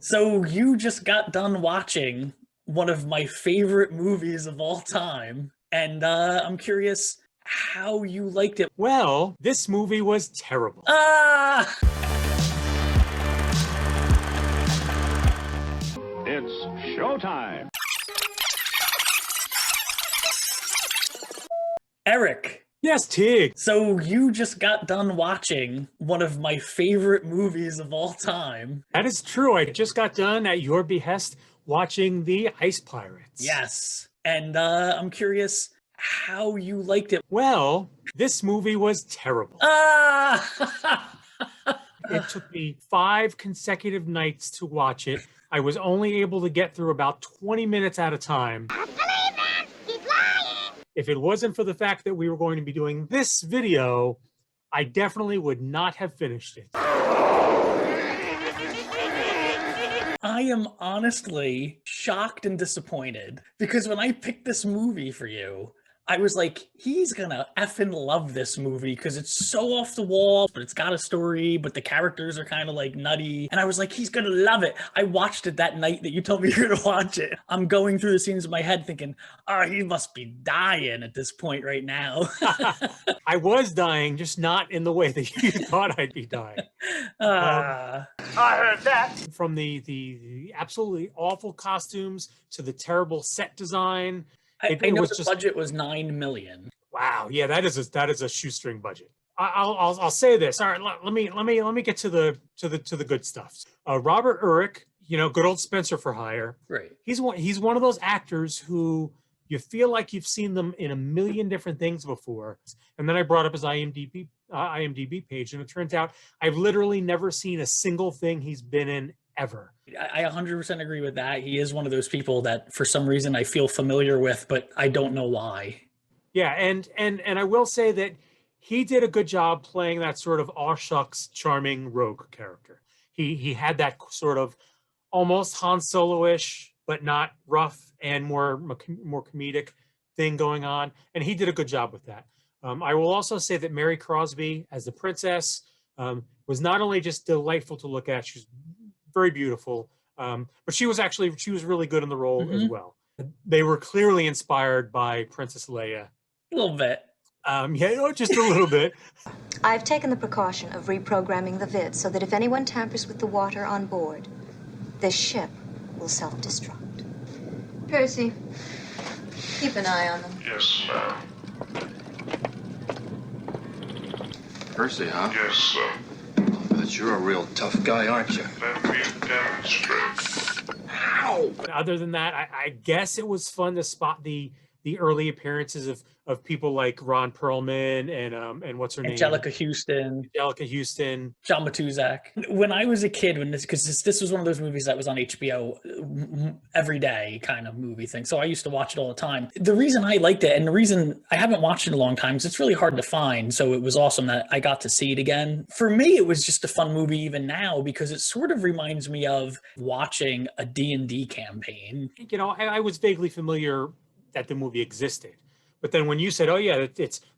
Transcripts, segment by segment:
So you just got done watching one of my favorite movies of all time, and I'm curious how you liked it. Well, this movie was terrible. Ah! It's showtime. Eric, Yes, Tig. so you just got done watching one of my favorite movies of all time. That is true. I just got done at your behest watching The Ice Pirates. Yes. And I'm curious how you liked it. Well, this movie was terrible. Ah! It took me 5 consecutive nights to watch it. I was only able to get through about 20 minutes at a time. If it wasn't for the fact that we were going to be doing this video, I definitely would not have finished it. I am honestly shocked and disappointed because when I picked this movie for you, I was like, he's gonna effing love this movie because it's so off the wall, but it's got a story, but the characters are kind of like nutty. And I was like, he's gonna love it. I watched it that night that you told me you were gonna watch it. I'm going through the scenes in my head thinking, oh, he must be dying at this point right now. I was dying, just not in the way that you thought I'd be dying. I heard that. From the absolutely awful costumes to the terrible set design. I It know was the just budget was 9 million. wow. Yeah, that is a shoestring budget. I'll say this. All right, let me get to the good stuff. Robert Urich, good old Spencer for Hire. Right. He's one of those actors who you feel like you've seen them in a million different things before. And then I brought up his IMDb page, and it turns out I've literally never seen a single thing he's been in ever. I 100% agree with that. He is one of those people that for some reason I feel familiar with, but I don't know why. Yeah, and I will say that he did a good job playing that sort of aw shucks charming rogue character. He had that sort of almost Han Solo-ish, but not rough and more comedic thing going on, and he did a good job with that. I will also say that Mary Crosby as the princess was not only just delightful to look at, she's very beautiful, but she was really good in the role as well. They were clearly inspired by Princess Leia. A little bit. Yeah, just a little bit. I've taken the precaution of reprogramming the vid so that if anyone tampers with the water on board, this ship will self-destruct. Percy, keep an eye on them. Yes, ma'am. Percy, huh? Yes, sir. But you're a real tough guy, aren't you? Let me demonstrate. Ow! Other than that, I guess it was fun to spot the early appearances of people like Ron Perlman and what's her name? Angelica Houston, John Matuzak. When I was a kid, because this was one of those movies that was on HBO every day kind of movie thing. So I used to watch it all the time. The reason I liked it and the reason I haven't watched it in a long time is it's really hard to find. So it was awesome that I got to see it again. For me, it was just a fun movie even now because it sort of reminds me of watching a D&D campaign. I was vaguely familiar that the movie existed. But then when you said, oh yeah,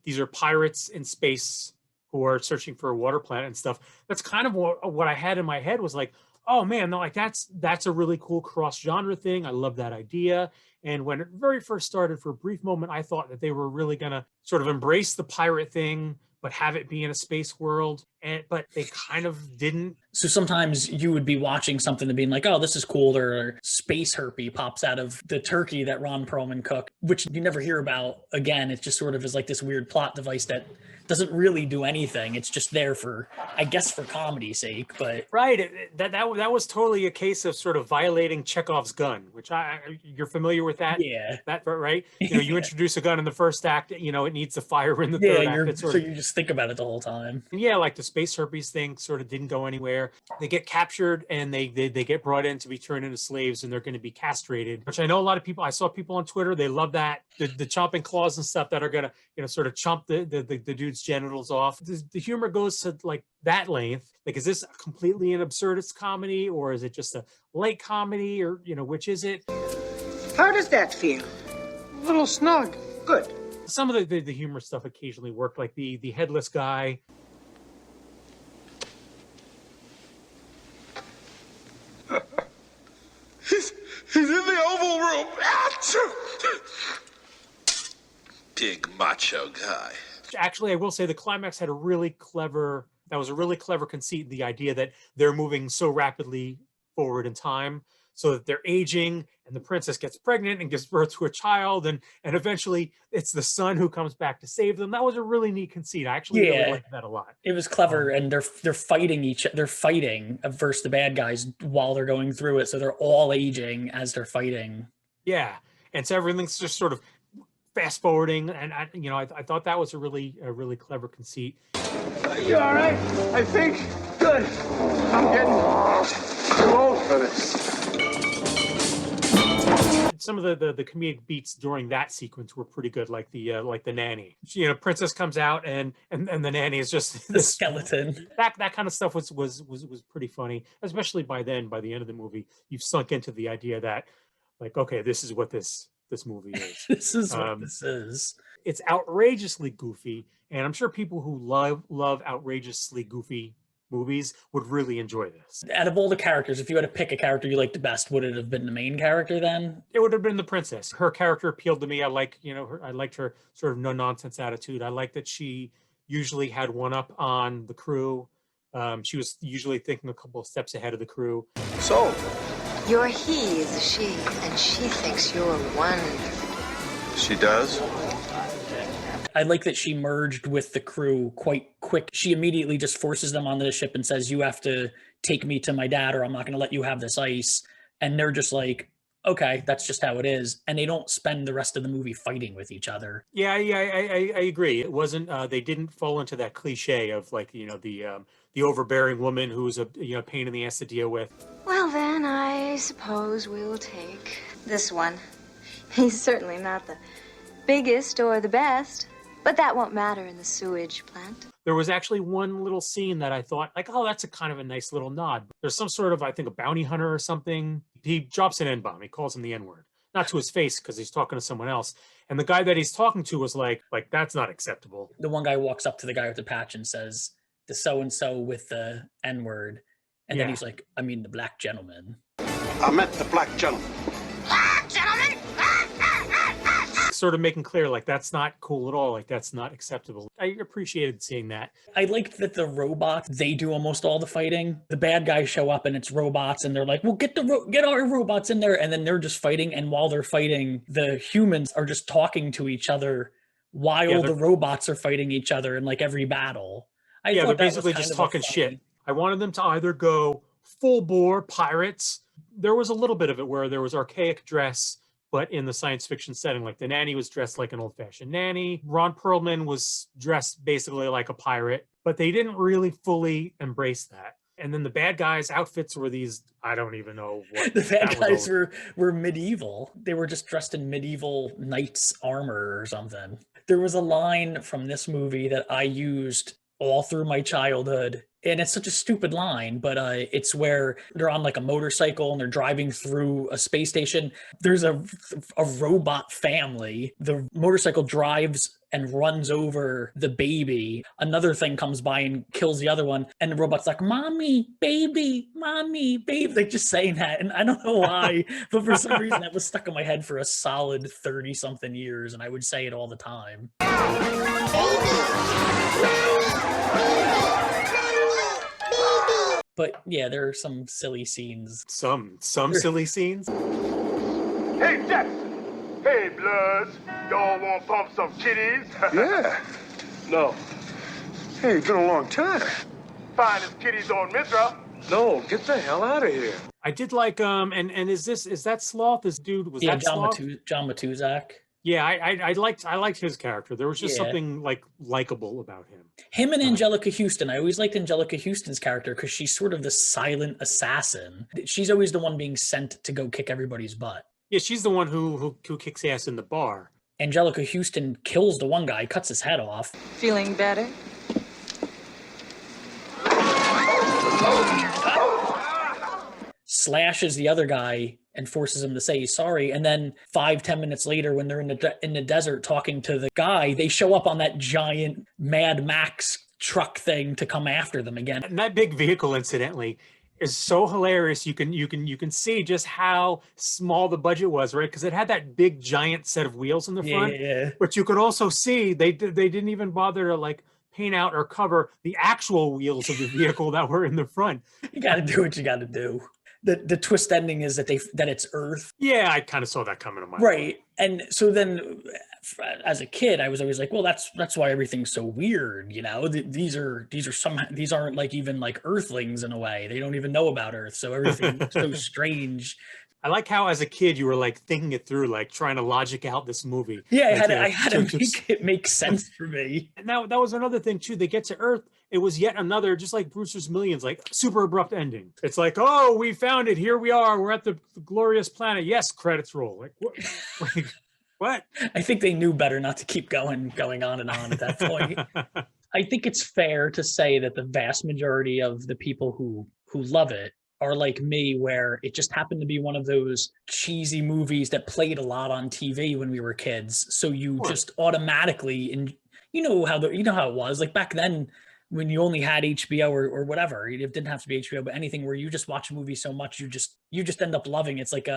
these are pirates in space who are searching for a water planet and stuff, that's kind of what I had in my head was like, oh man, no, like that's a really cool cross-genre thing. I love that idea. And when it very first started, for a brief moment, I thought that they were really gonna sort of embrace the pirate thing, but have it be in a space world. But they kind of didn't. So sometimes you would be watching something and being like, oh, this is cool. Or space herpy pops out of the turkey that Ron Perlman cooked, which you never hear about again. It just sort of is like this weird plot device that doesn't really do anything. It's just there for, I guess, for comedy's sake. But right, that was totally a case of sort of violating Chekhov's gun, which you're familiar with that. Yeah, that right. You introduce a gun in the first act. It needs to fire in the third act. So you just think about it the whole time. Yeah, like the space herpes thing sort of didn't go anywhere. They get captured and they get brought in to be turned into slaves, and they're going to be castrated. Which I know a lot of people. I saw people on Twitter. They love that the chomping claws and stuff that are going to sort of chomp the dude's genitals off. The humor goes to like that length. Like, is this completely an absurdist comedy, or is it just a light comedy, or which is it? How does that feel? A little snug. Good. Some of the humor stuff occasionally worked, like the headless guy. He's in the Oval Room. Achoo! Big macho guy. Actually, I will say the climax had a really clever conceit, the idea that they're moving so rapidly forward in time so that they're aging and the princess gets pregnant and gives birth to a child, and eventually it's the son who comes back to save them. That was a really neat conceit. I actually really liked that a lot. It was clever, and they're fighting versus the bad guys while they're going through it, so they're all aging as they're fighting. Yeah, and so everything's just sort of fast forwarding, and I thought that was a really clever conceit. You all right? I think. Good. I'm getting too old for this. Some of the comedic beats during that sequence were pretty good, like the nanny. Princess comes out and the nanny is just the skeleton. That kind of stuff was pretty funny, especially by the end of the movie. You've sunk into the idea that, like, okay, this is what this movie is. This is what this is. It's outrageously goofy, and I'm sure people who love outrageously goofy movies would really enjoy this. Out of all the characters, if you had to pick a character you liked the best, would it have been the main character then? It would have been the princess. Her character appealed to me. I liked her sort of no nonsense attitude. I liked that she usually had one up on the crew. She was usually thinking a couple of steps ahead of the crew. So, Your he is a she, and she thinks you're wonderful. she does? I like that she merged with the crew quite quick. She immediately just forces them onto the ship and says, you have to take me to my dad or I'm not going to let you have this ice. And they're just like, okay, that's just how it is. And they don't spend the rest of the movie fighting with each other. Yeah, I agree. It wasn't, they didn't fall into that cliche of, like, the overbearing woman who's a pain in the ass to deal with. Well, then, I suppose we'll take this one. He's certainly not the biggest or the best, but that won't matter in the sewage plant. There was actually one little scene that I thought, like, oh, that's a kind of a nice little nod. There's some sort of, I think, a bounty hunter or something. He drops an N-bomb. He calls him the N-word. Not to his face, because he's talking to someone else. And the guy that he's talking to was like, that's not acceptable. The one guy walks up to the guy with the patch and says, the so-and-so with the N-word. And then he's like, I mean, the black gentleman. I meant the black gentleman. Black gentleman! Sort of making clear, like, that's not cool at all. Like, that's not acceptable. I appreciated seeing that. I liked that the robots, they do almost all the fighting. The bad guys show up and it's robots and they're like, well, get our robots in there. And then they're just fighting. And while they're fighting, the humans are just talking to each other while the robots are fighting each other in like every battle. They're basically just talking shit. I wanted them to either go full bore pirates. There was a little bit of it where there was archaic dress, but in the science fiction setting, like the nanny was dressed like an old-fashioned nanny. Ron Perlman was dressed basically like a pirate, but they didn't really fully embrace that. And then the bad guys' outfits were these, I don't even know what. The bad guys were medieval. They were just dressed in medieval knights' armor or something. There was a line from this movie that I used all through my childhood. And it's such a stupid line, but it's where they're on like a motorcycle and they're driving through a space station. There's a robot family. The motorcycle drives and runs over the baby. Another thing comes by and kills the other one. And the robot's like, mommy, baby, like just saying that. And I don't know why, but for some reason that was stuck in my head for a solid 30 something years. And I would say it all the time. But yeah, there are some silly scenes. Some silly scenes. Hey, Jackson. Hey, Bloods. Y'all want to pump some kitties? Yeah. No. Hey, it's been a long time. Finest kitties on Mithra. No, get the hell out of here. I did like and is that Sloth? This dude was that Sloth? John Matuzak. Yeah, I liked his character. There was just something like likable about him. Him and Angelica Houston. I always liked Angelica Houston's character because she's sort of the silent assassin. She's always the one being sent to go kick everybody's butt. Yeah, she's the one who kicks ass in the bar. Angelica Houston kills the one guy, cuts his head off. Feeling better? Slashes the other guy and forces him to say sorry. And then 5-10 minutes later, when they're in the desert talking to the guy, they show up on that giant Mad Max truck thing to come after them again. And that big vehicle, incidentally, is so hilarious. You can see just how small the budget was, right? Because it had that big giant set of wheels in the front, Yeah. but you could also see they didn't even bother to like paint out or cover the actual wheels of the vehicle that were in the front. You got to do what you got to do. The twist ending is that it's Earth. Yeah, I kind of saw that coming to my Right. And so then as a kid, I was always like, well, that's why everything's so weird, you know? These aren't like even like Earthlings in a way. They don't even know about Earth, so everything's so strange. I like how as a kid you were like thinking it through, like trying to logic out this movie. Yeah, Like, I had to make it make sense for me. And that was another thing too. They get to Earth. It was yet another, just like Brewster's Millions, like super abrupt ending. It's like, oh, we found it. Here we are. We're at the glorious planet. Yes, credits roll. Like what? Like, what? I think they knew better not to keep going on and on at that point. I think it's fair to say that the vast majority of the people who love it are like me, where it just happened to be one of those cheesy movies that played a lot on TV when we were kids. So you just automatically, and you know how it was like back then when you only had HBO or whatever. It didn't have to be HBO, but anything where you just watch a movie so much you just end up loving it. It's like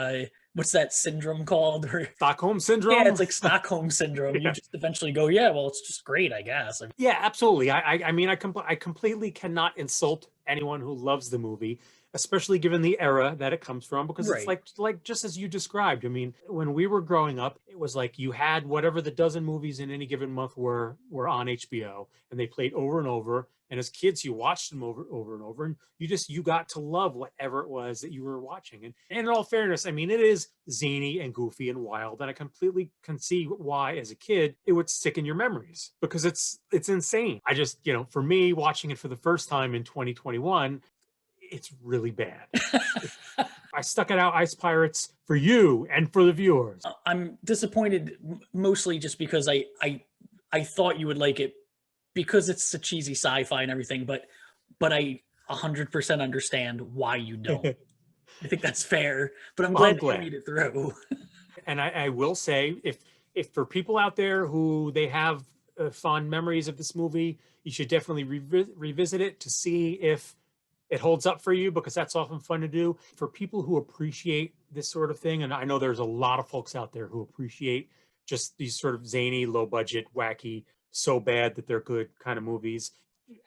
what's that syndrome called? Stockholm syndrome. Yeah, it's like Stockholm syndrome. Yeah. You just eventually go, yeah, well, it's just great, I guess. Yeah, absolutely. I mean, I completely cannot insult anyone who loves the movie, especially given the era that it comes from, because it's like just as you described. I mean, when we were growing up, it was like you had whatever the dozen movies in any given month were on HBO, and they played over and over. And as kids, you watched them over and over, and you got to love whatever it was that you were watching. And in all fairness, I mean, it is zany and goofy and wild, and I completely can see why, as a kid, it would stick in your memories, because it's insane. I just, for me, watching it for the first time in 2021, it's really bad. I stuck it out, Ice Pirates, for you and for the viewers. I'm disappointed mostly just because I thought you would like it because it's a cheesy sci-fi and everything, but I 100% understand why you don't. I think that's fair, but I'm glad you made it through. And I will say, if for people out there who they have fond memories of this movie, you should definitely revisit it to see if it holds up for you, because that's often fun to do. For people who appreciate this sort of thing, and I know there's a lot of folks out there who appreciate just these sort of zany, low budget, wacky, so bad that they're good kind of movies,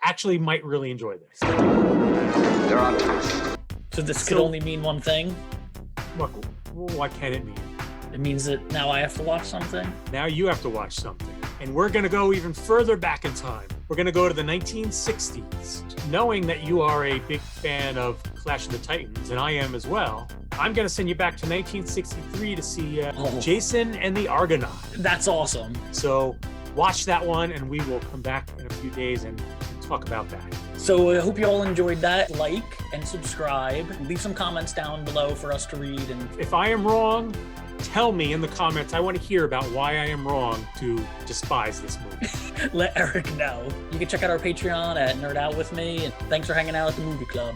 actually might really enjoy this. They're on to us. So this could only mean one thing? What can it mean? It means that now I have to watch something? Now you have to watch something. And we're going to go even further back in time. We're going to go to the 1960s. Knowing that you are a big fan of Clash of the Titans, and I am as well, I'm going to send you back to 1963 to see Jason and the Argonaut. That's awesome. So watch that one, and we will come back in a few days and talk about that. So I hope you all enjoyed that. Like and subscribe. Leave some comments down below for us to read. And if I am wrong, tell me in the comments. I want to hear about why I am wrong to despise this movie. Let Eric know. You can check out our Patreon at Nerd Out With Me. And thanks for hanging out at the movie club.